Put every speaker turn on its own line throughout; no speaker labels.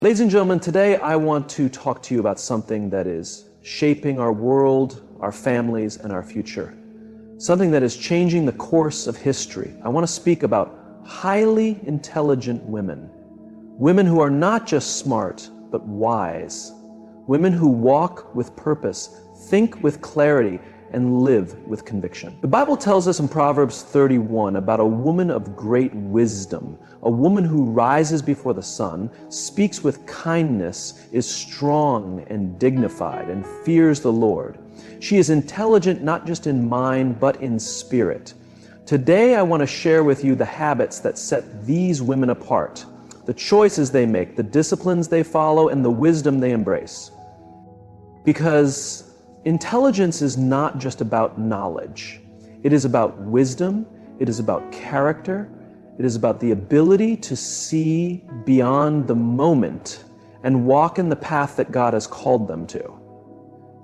Ladies and gentlemen, today I want to talk to you about something that is shaping our world, our families, and our future. Something that is changing the course of history. I want to speak about highly intelligent women. Women who are not just smart, but wise. Women who walk with purpose, think with clarity, and live with conviction. The Bible tells us in Proverbs 31 about a woman of great wisdom, a woman who rises before the sun, speaks with kindness, is strong and dignified, and fears the Lord. She is intelligent not just in mind, but in spirit. Today I want to share with you the habits that set these women apart, the choices they make, the disciplines they follow, and the wisdom they embrace. Because intelligence is not just about knowledge. It is about wisdom, it is about character, it is about the ability to see beyond the moment and walk in the path that God has called them to.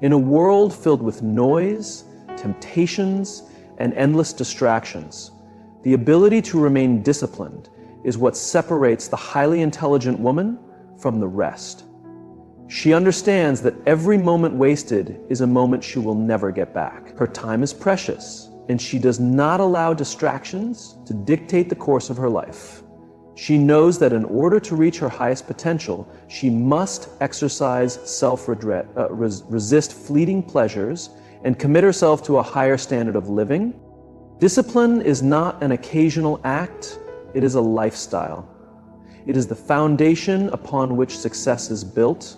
In a world filled with noise, temptations, and endless distractions, the ability to remain disciplined is what separates the highly intelligent woman from the rest. She understands that every moment wasted is a moment she will never get back. Her time is precious, and she does not allow distractions to dictate the course of her life. She knows that in order to reach her highest potential, she must exercise self-regret, resist fleeting pleasures, and commit herself to a higher standard of living. Discipline is not an occasional act, it is a lifestyle. It is the foundation upon which success is built.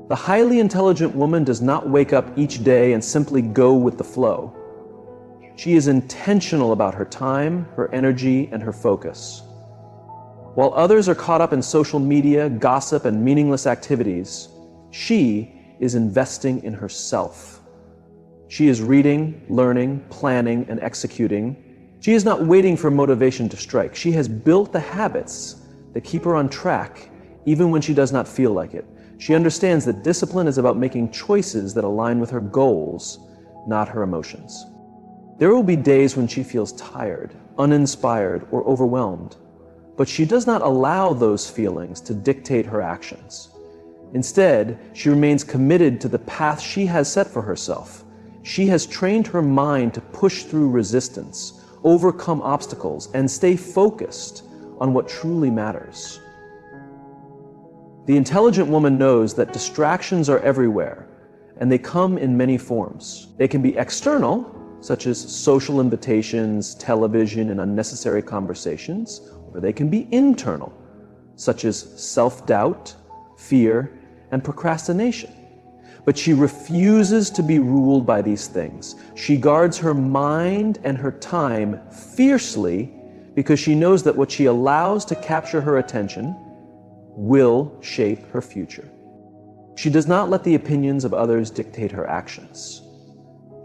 The highly intelligent woman does not wake up each day and simply go with the flow. She is intentional about her time, her energy, and her focus. While others are caught up in social media, gossip, and meaningless activities, she is investing in herself. She is reading, learning, planning, and executing. She is not waiting for motivation to strike. She has built the habits that keep her on track, even when she does not feel like it. She understands that discipline is about making choices that align with her goals, not her emotions. There will be days when she feels tired, uninspired, or overwhelmed, but she does not allow those feelings to dictate her actions. Instead, she remains committed to the path she has set for herself. She has trained her mind to push through resistance, overcome obstacles, and stay focused on what truly matters. The intelligent woman knows that distractions are everywhere, and they come in many forms. They can be external, such as social invitations, television, and unnecessary conversations, or they can be internal, such as self-doubt, fear, and procrastination. But she refuses to be ruled by these things. She guards her mind and her time fiercely because she knows that what she allows to capture her attention will shape her future. She does not let the opinions of others dictate her actions.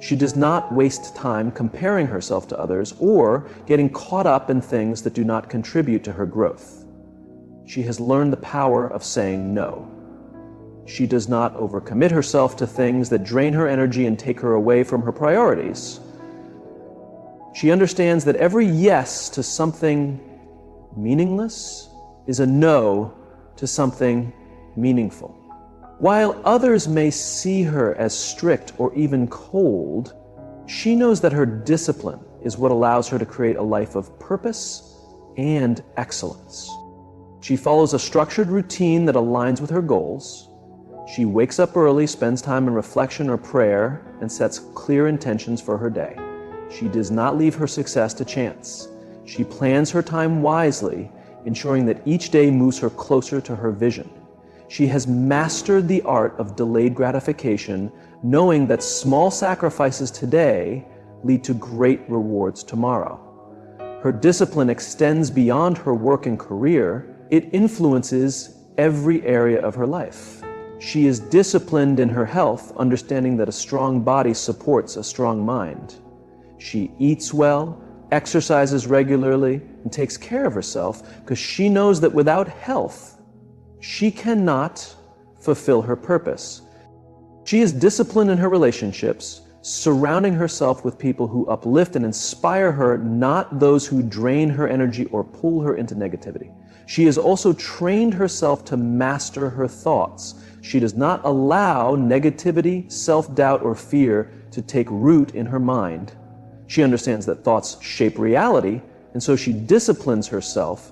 She does not waste time comparing herself to others or getting caught up in things that do not contribute to her growth. She has learned the power of saying no. She does not overcommit herself to things that drain her energy and take her away from her priorities. She understands that every yes to something meaningless is a no to something meaningful. While others may see her as strict or even cold, she knows that her discipline is what allows her to create a life of purpose and excellence. She follows a structured routine that aligns with her goals. She wakes up early, spends time in reflection or prayer, and sets clear intentions for her day. She does not leave her success to chance. She plans her time wisely, ensuring that each day moves her closer to her vision. She has mastered the art of delayed gratification, knowing that small sacrifices today lead to great rewards tomorrow. Her discipline extends beyond her work and career. It influences every area of her life. She is disciplined in her health, understanding that a strong body supports a strong mind. She eats well, exercises regularly, and takes care of herself because she knows that without health, she cannot fulfill her purpose. She is disciplined in her relationships, surrounding herself with people who uplift and inspire her, not those who drain her energy or pull her into negativity. She has also trained herself to master her thoughts. She does not allow negativity, self-doubt, or fear to take root in her mind. She understands that thoughts shape reality, and so she disciplines herself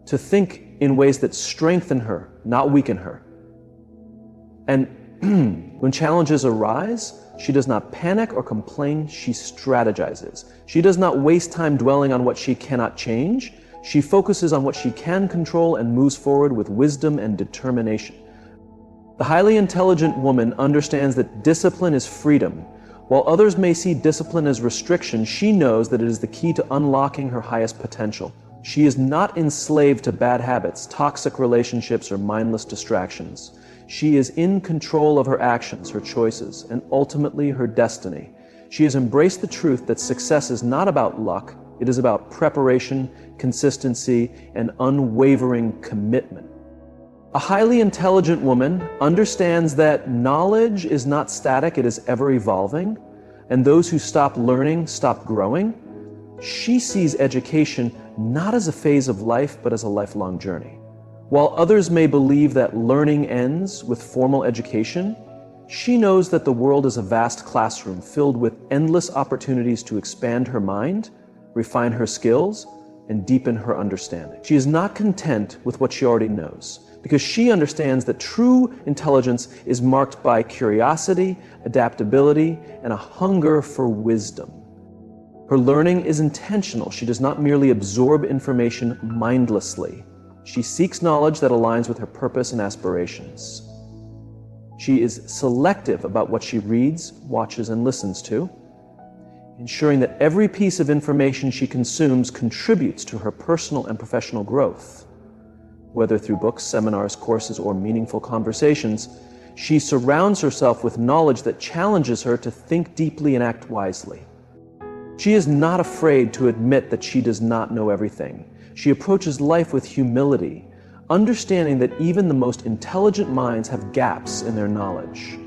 to think in ways that strengthen her, not weaken her. And when challenges arise, she does not panic or complain, she strategizes. She does not waste time dwelling on what she cannot change. She focuses on what she can control and moves forward with wisdom and determination. The highly intelligent woman understands that discipline is freedom. While others may see discipline as restriction, she knows that it is the key to unlocking her highest potential. She is not enslaved to bad habits, toxic relationships, or mindless distractions. She is in control of her actions, her choices, and ultimately her destiny. She has embraced the truth that success is not about luck, it is about preparation, consistency, and unwavering commitment. A highly intelligent woman understands that knowledge is not static, it is ever evolving, and those who stop learning stop growing. She sees education not as a phase of life, but as a lifelong journey. While others may believe that learning ends with formal education, she knows that the world is a vast classroom filled with endless opportunities to expand her mind, refine her skills, and deepen her understanding. She is not content with what she already knows, because she understands that true intelligence is marked by curiosity, adaptability, and a hunger for wisdom. Her learning is intentional. She does not merely absorb information mindlessly. She seeks knowledge that aligns with her purpose and aspirations. She is selective about what she reads, watches, and listens to, ensuring that every piece of information she consumes contributes to her personal and professional growth. Whether through books, seminars, courses, or meaningful conversations, she surrounds herself with knowledge that challenges her to think deeply and act wisely. She is not afraid to admit that she does not know everything. She approaches life with humility, understanding that even the most intelligent minds have gaps in their knowledge.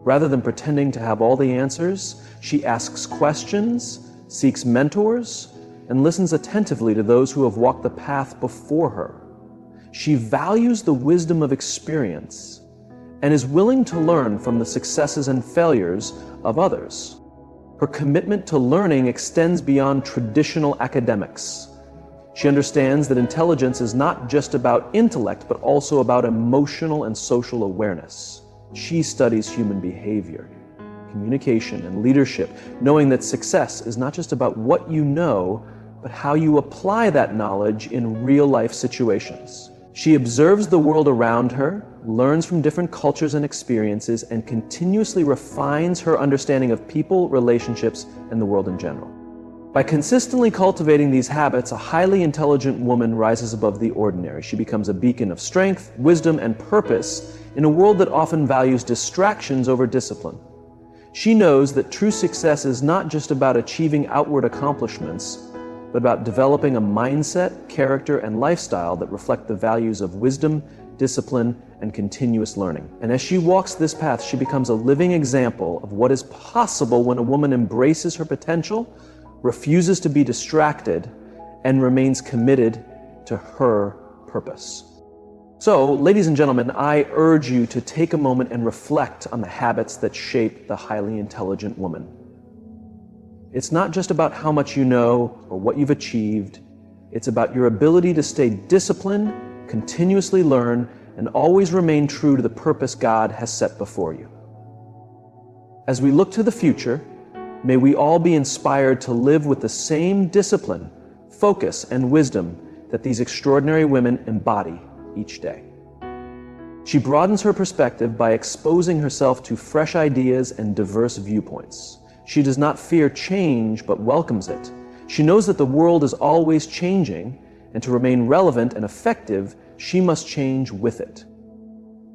Rather than pretending to have all the answers, she asks questions, seeks mentors, and listens attentively to those who have walked the path before her. She values the wisdom of experience and is willing to learn from the successes and failures of others. Her commitment to learning extends beyond traditional academics. She understands that intelligence is not just about intellect, but also about emotional and social awareness. She studies human behavior, communication, and leadership, knowing that success is not just about what you know, but how you apply that knowledge in real-life situations. She observes the world around her, learns from different cultures and experiences, and continuously refines her understanding of people, relationships, and the world in general. By consistently cultivating these habits, a highly intelligent woman rises above the ordinary. She becomes a beacon of strength, wisdom, and purpose in a world that often values distractions over discipline. She knows that true success is not just about achieving outward accomplishments, but about developing a mindset, character, and lifestyle that reflect the values of wisdom, discipline, and continuous learning. And as she walks this path, she becomes a living example of what is possible when a woman embraces her potential, refuses to be distracted, and remains committed to her purpose. So, ladies and gentlemen, I urge you to take a moment and reflect on the habits that shape the highly intelligent woman. It's not just about how much you know or what you've achieved. It's about your ability to stay disciplined, continuously learn, and always remain true to the purpose God has set before you. As we look to the future, may we all be inspired to live with the same discipline, focus, and wisdom that these extraordinary women embody each day. She broadens her perspective by exposing herself to fresh ideas and diverse viewpoints. She does not fear change, but welcomes it. She knows that the world is always changing, and to remain relevant and effective, she must change with it.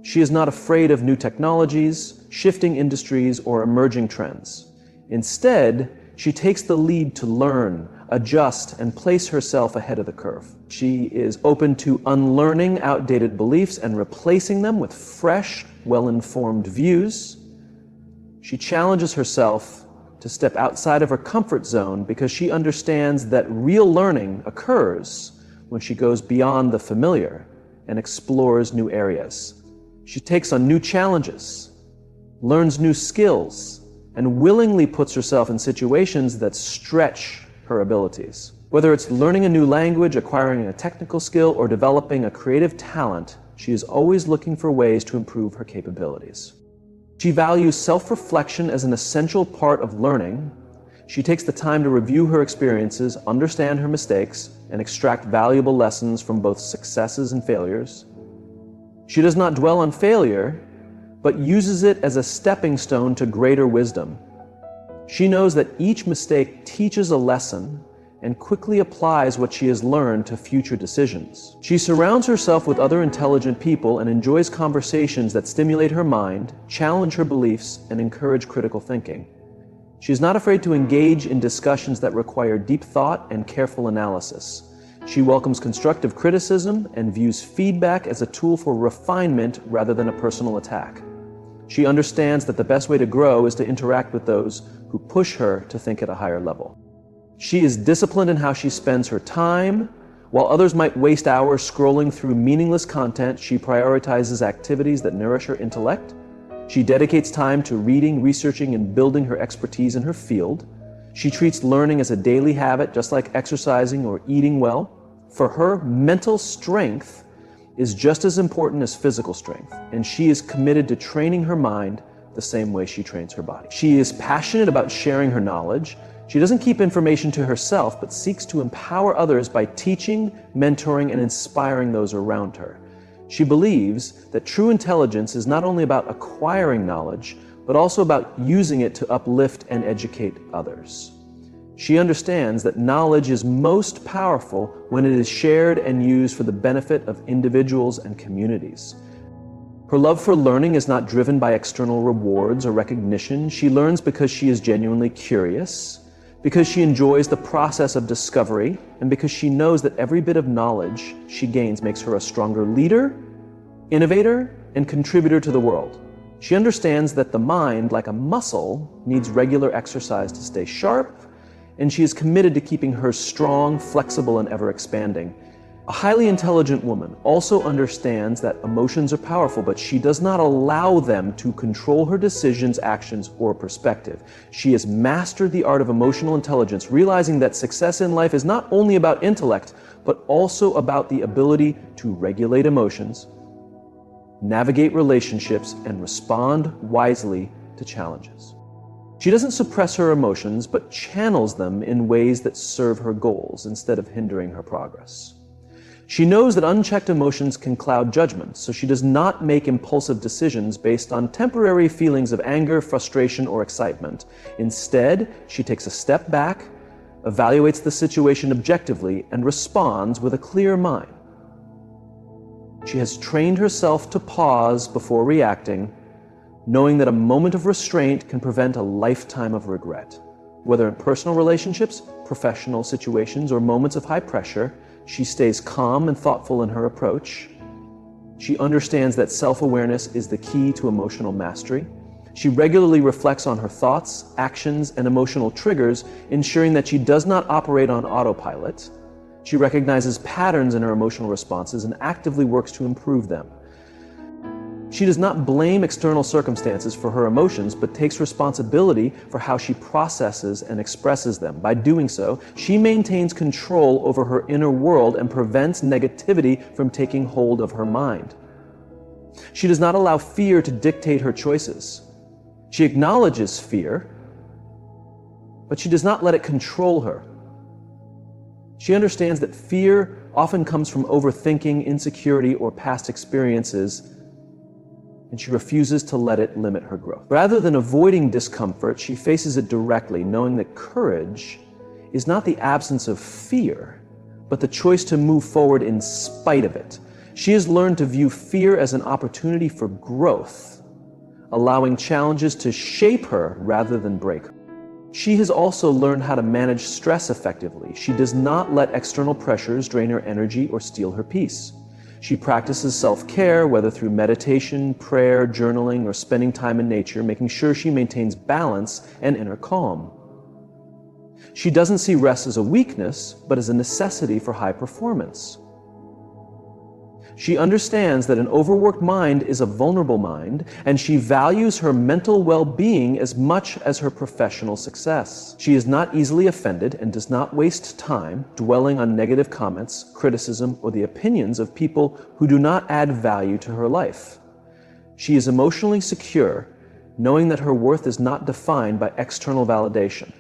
She is not afraid of new technologies, shifting industries, or emerging trends. Instead, she takes the lead to learn, adjust, and place herself ahead of the curve. She is open to unlearning outdated beliefs and replacing them with fresh, well-informed views. She challenges herself to step outside of her comfort zone because she understands that real learning occurs when she goes beyond the familiar and explores new areas. She takes on new challenges, learns new skills, and willingly puts herself in situations that stretch her abilities. Whether it's learning a new language, acquiring a technical skill, or developing a creative talent, she is always looking for ways to improve her capabilities. She values self-reflection as an essential part of learning. She takes the time to review her experiences, understand her mistakes, and extract valuable lessons from both successes and failures. She does not dwell on failure, but uses it as a stepping stone to greater wisdom. She knows that each mistake teaches a lesson and quickly applies what she has learned to future decisions. She surrounds herself with other intelligent people and enjoys conversations that stimulate her mind, challenge her beliefs, and encourage critical thinking. She is not afraid to engage in discussions that require deep thought and careful analysis. She welcomes constructive criticism and views feedback as a tool for refinement rather than a personal attack. She understands that the best way to grow is to interact with those who push her to think at a higher level. She is disciplined in how she spends her time. While others might waste hours scrolling through meaningless content, she prioritizes activities that nourish her intellect. She dedicates time to reading, researching, and building her expertise in her field. She treats learning as a daily habit, just like exercising or eating well. For her, mental strength is just as important as physical strength, and she is committed to training her mind the same way she trains her body. She is passionate about sharing her knowledge. She doesn't keep information to herself, but seeks to empower others by teaching, mentoring, and inspiring those around her. She believes that true intelligence is not only about acquiring knowledge, but also about using it to uplift and educate others. She understands that knowledge is most powerful when it is shared and used for the benefit of individuals and communities. Her love for learning is not driven by external rewards or recognition. She learns because she is genuinely curious, because she enjoys the process of discovery, and because she knows that every bit of knowledge she gains makes her a stronger leader, innovator, and contributor to the world. She understands that the mind, like a muscle, needs regular exercise to stay sharp, and she is committed to keeping hers strong, flexible, and ever-expanding. A highly intelligent woman also understands that emotions are powerful, but she does not allow them to control her decisions, actions, or perspective. She has mastered the art of emotional intelligence, realizing that success in life is not only about intellect, but also about the ability to regulate emotions, navigate relationships, and respond wisely to challenges. She doesn't suppress her emotions, but channels them in ways that serve her goals instead of hindering her progress. She knows that unchecked emotions can cloud judgment, so she does not make impulsive decisions based on temporary feelings of anger, frustration, or excitement. Instead, she takes a step back, evaluates the situation objectively, and responds with a clear mind. She has trained herself to pause before reacting, knowing that a moment of restraint can prevent a lifetime of regret. Whether in personal relationships, professional situations, or moments of high pressure, she stays calm and thoughtful in her approach. She understands that self-awareness is the key to emotional mastery. She regularly reflects on her thoughts, actions, and emotional triggers, ensuring that she does not operate on autopilot. She recognizes patterns in her emotional responses and actively works to improve them. She does not blame external circumstances for her emotions, but takes responsibility for how she processes and expresses them. By doing so, she maintains control over her inner world and prevents negativity from taking hold of her mind. She does not allow fear to dictate her choices. She acknowledges fear, but she does not let it control her. She understands that fear often comes from overthinking, insecurity, or past experiences, and she refuses to let it limit her growth. Rather than avoiding discomfort, she faces it directly, knowing that courage is not the absence of fear, but the choice to move forward in spite of it. She has learned to view fear as an opportunity for growth, allowing challenges to shape her rather than break her. She has also learned how to manage stress effectively. She does not let external pressures drain her energy or steal her peace. She practices self-care, whether through meditation, prayer, journaling, or spending time in nature, making sure she maintains balance and inner calm. She doesn't see rest as a weakness, but as a necessity for high performance. She understands that an overworked mind is a vulnerable mind, and she values her mental well-being as much as her professional success. She is not easily offended and does not waste time dwelling on negative comments, criticism, or the opinions of people who do not add value to her life. She is emotionally secure, knowing that her worth is not defined by external validation.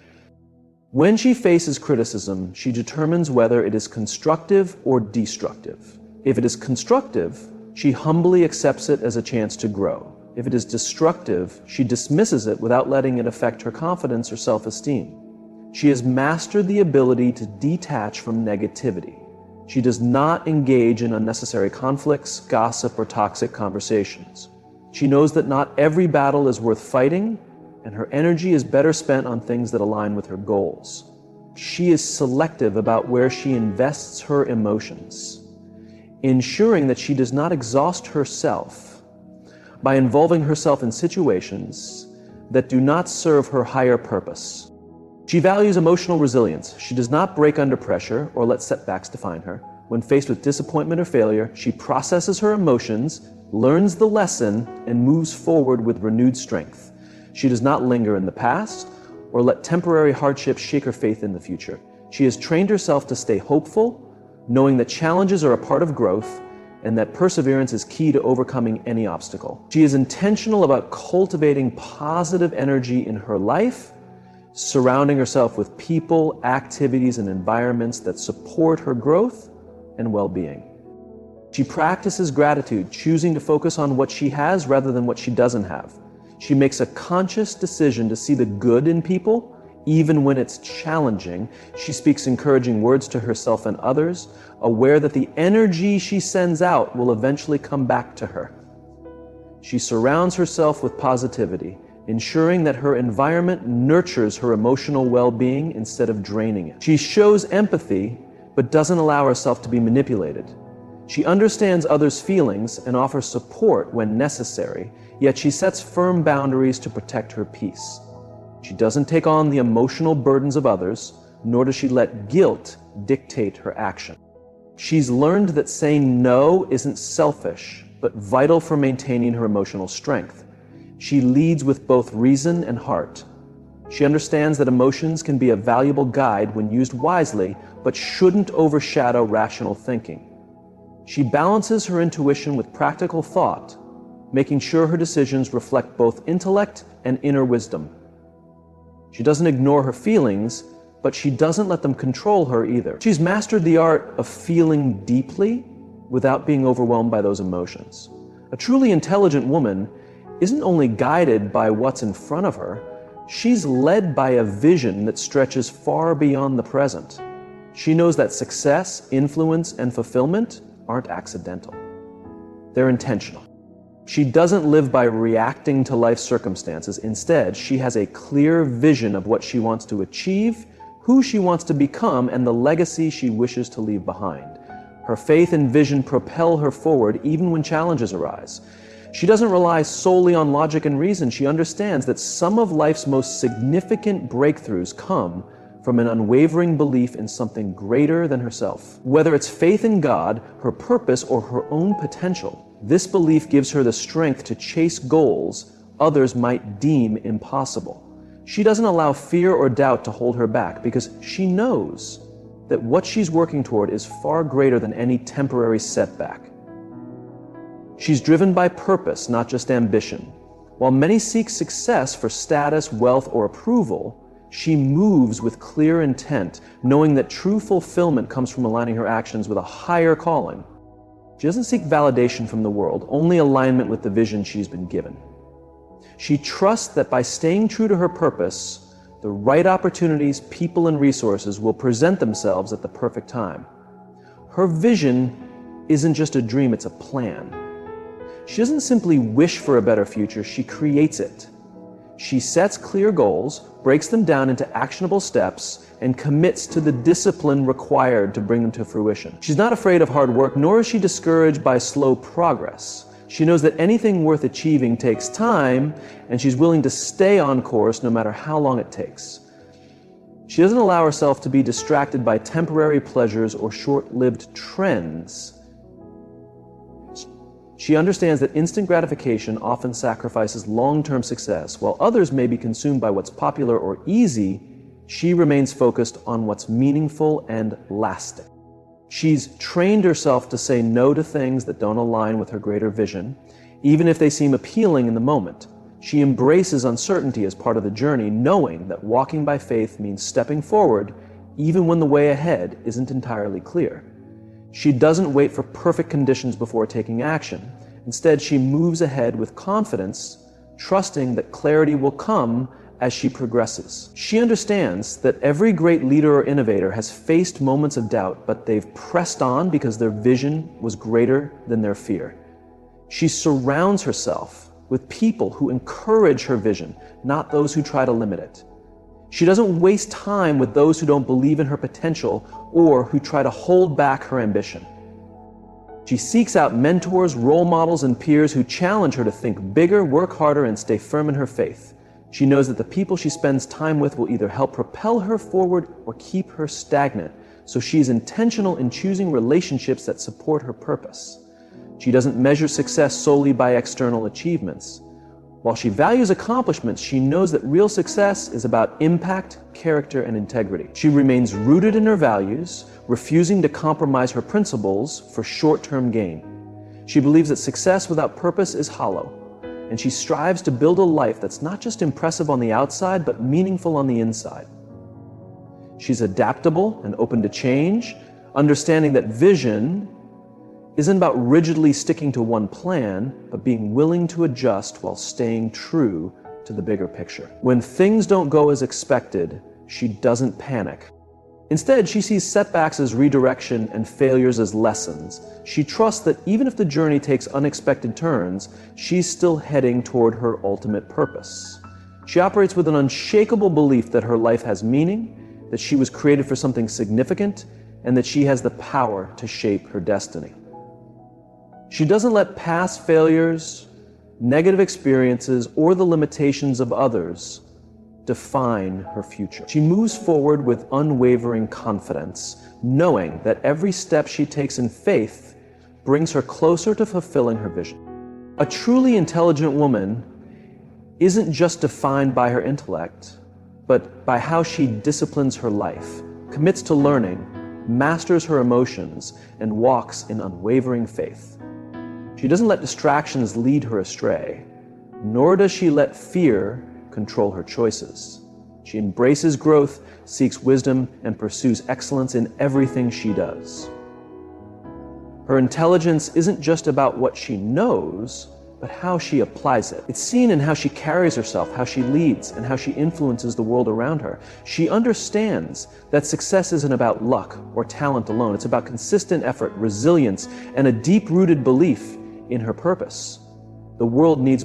When she faces criticism, she determines whether it is constructive or destructive. If it is constructive, she humbly accepts it as a chance to grow. If it is destructive, she dismisses it without letting it affect her confidence or self-esteem. She has mastered the ability to detach from negativity. She does not engage in unnecessary conflicts, gossip, or toxic conversations. She knows that not every battle is worth fighting, and her energy is better spent on things that align with her goals. She is selective about where she invests her emotions, ensuring that she does not exhaust herself by involving herself in situations that do not serve her higher purpose. She values emotional resilience. She does not break under pressure or let setbacks define her. When faced with disappointment or failure, she processes her emotions, learns the lesson, and moves forward with renewed strength. She does not linger in the past or let temporary hardships shake her faith in the future. She has trained herself to stay hopeful, knowing that challenges are a part of growth and that perseverance is key to overcoming any obstacle. She is intentional about cultivating positive energy in her life, surrounding herself with people, activities, and environments that support her growth and well-being. She practices gratitude, choosing to focus on what she has rather than what she doesn't have. She makes a conscious decision to see the good in people, even when it's challenging. She speaks encouraging words to herself and others, aware that the energy she sends out will eventually come back to her. She surrounds herself with positivity, ensuring that her environment nurtures her emotional well-being instead of draining it. She shows empathy, but doesn't allow herself to be manipulated. She understands others' feelings and offers support when necessary, yet she sets firm boundaries to protect her peace. She doesn't take on the emotional burdens of others, nor does she let guilt dictate her action. She's learned that saying no isn't selfish, but vital for maintaining her emotional strength. She leads with both reason and heart. She understands that emotions can be a valuable guide when used wisely, but shouldn't overshadow rational thinking. She balances her intuition with practical thought, making sure her decisions reflect both intellect and inner wisdom. She doesn't ignore her feelings, but she doesn't let them control her either. She's mastered the art of feeling deeply without being overwhelmed by those emotions. A truly intelligent woman isn't only guided by what's in front of her, she's led by a vision that stretches far beyond the present. She knows that success, influence, and fulfillment aren't accidental. They're intentional. She doesn't live by reacting to life's circumstances. Instead, she has a clear vision of what she wants to achieve, who she wants to become, and the legacy she wishes to leave behind. Her faith and vision propel her forward even when challenges arise. She doesn't rely solely on logic and reason. She understands that some of life's most significant breakthroughs come from an unwavering belief in something greater than herself. Whether it's faith in God, her purpose, or her own potential, this belief gives her the strength to chase goals others might deem impossible. She doesn't allow fear or doubt to hold her back because she knows that what she's working toward is far greater than any temporary setback. She's driven by purpose, not just ambition. While many seek success for status, wealth, or approval, she moves with clear intent, knowing that true fulfillment comes from aligning her actions with a higher calling. She doesn't seek validation from the world, only alignment with the vision she's been given. She trusts that by staying true to her purpose, the right opportunities, people, and resources will present themselves at the perfect time. Her vision isn't just a dream, it's a plan. She doesn't simply wish for a better future, she creates it. She sets clear goals, breaks them down into actionable steps, and commits to the discipline required to bring them to fruition. She's not afraid of hard work, nor is she discouraged by slow progress. She knows that anything worth achieving takes time, and she's willing to stay on course no matter how long it takes. She doesn't allow herself to be distracted by temporary pleasures or short-lived trends. She understands that instant gratification often sacrifices long-term success. While others may be consumed by what's popular or easy, she remains focused on what's meaningful and lasting. She's trained herself to say no to things that don't align with her greater vision, even if they seem appealing in the moment. She embraces uncertainty as part of the journey, knowing that walking by faith means stepping forward even when the way ahead isn't entirely clear. She doesn't wait for perfect conditions before taking action. Instead, she moves ahead with confidence, trusting that clarity will come as she progresses. She understands that every great leader or innovator has faced moments of doubt, but they've pressed on because their vision was greater than their fear. She surrounds herself with people who encourage her vision, not those who try to limit it. She doesn't waste time with those who don't believe in her potential or who try to hold back her ambition. She seeks out mentors, role models, and peers who challenge her to think bigger, work harder, and stay firm in her faith. She knows that the people she spends time with will either help propel her forward or keep her stagnant, so she's intentional in choosing relationships that support her purpose. She doesn't measure success solely by external achievements. While she values accomplishments, she knows that real success is about impact, character, and integrity. She remains rooted in her values, refusing to compromise her principles for short-term gain. She believes that success without purpose is hollow, and she strives to build a life that's not just impressive on the outside, but meaningful on the inside. She's adaptable and open to change, understanding that vision isn't about rigidly sticking to one plan, but being willing to adjust while staying true to the bigger picture. When things don't go as expected, she doesn't panic. Instead, she sees setbacks as redirection and failures as lessons. She trusts that even if the journey takes unexpected turns, she's still heading toward her ultimate purpose. She operates with an unshakable belief that her life has meaning, that she was created for something significant, and that she has the power to shape her destiny. She doesn't let past failures, negative experiences, or the limitations of others define her future. She moves forward with unwavering confidence, knowing that every step she takes in faith brings her closer to fulfilling her vision. A truly intelligent woman isn't just defined by her intellect, but by how she disciplines her life, commits to learning, masters her emotions, and walks in unwavering faith. She doesn't let distractions lead her astray, nor does she let fear control her choices. She embraces growth, seeks wisdom, and pursues excellence in everything she does. Her intelligence isn't just about what she knows, but how she applies it. It's seen in how she carries herself, how she leads, and how she influences the world around her. She understands that success isn't about luck or talent alone. It's about consistent effort, resilience, and a deep-rooted belief in her purpose. The world needs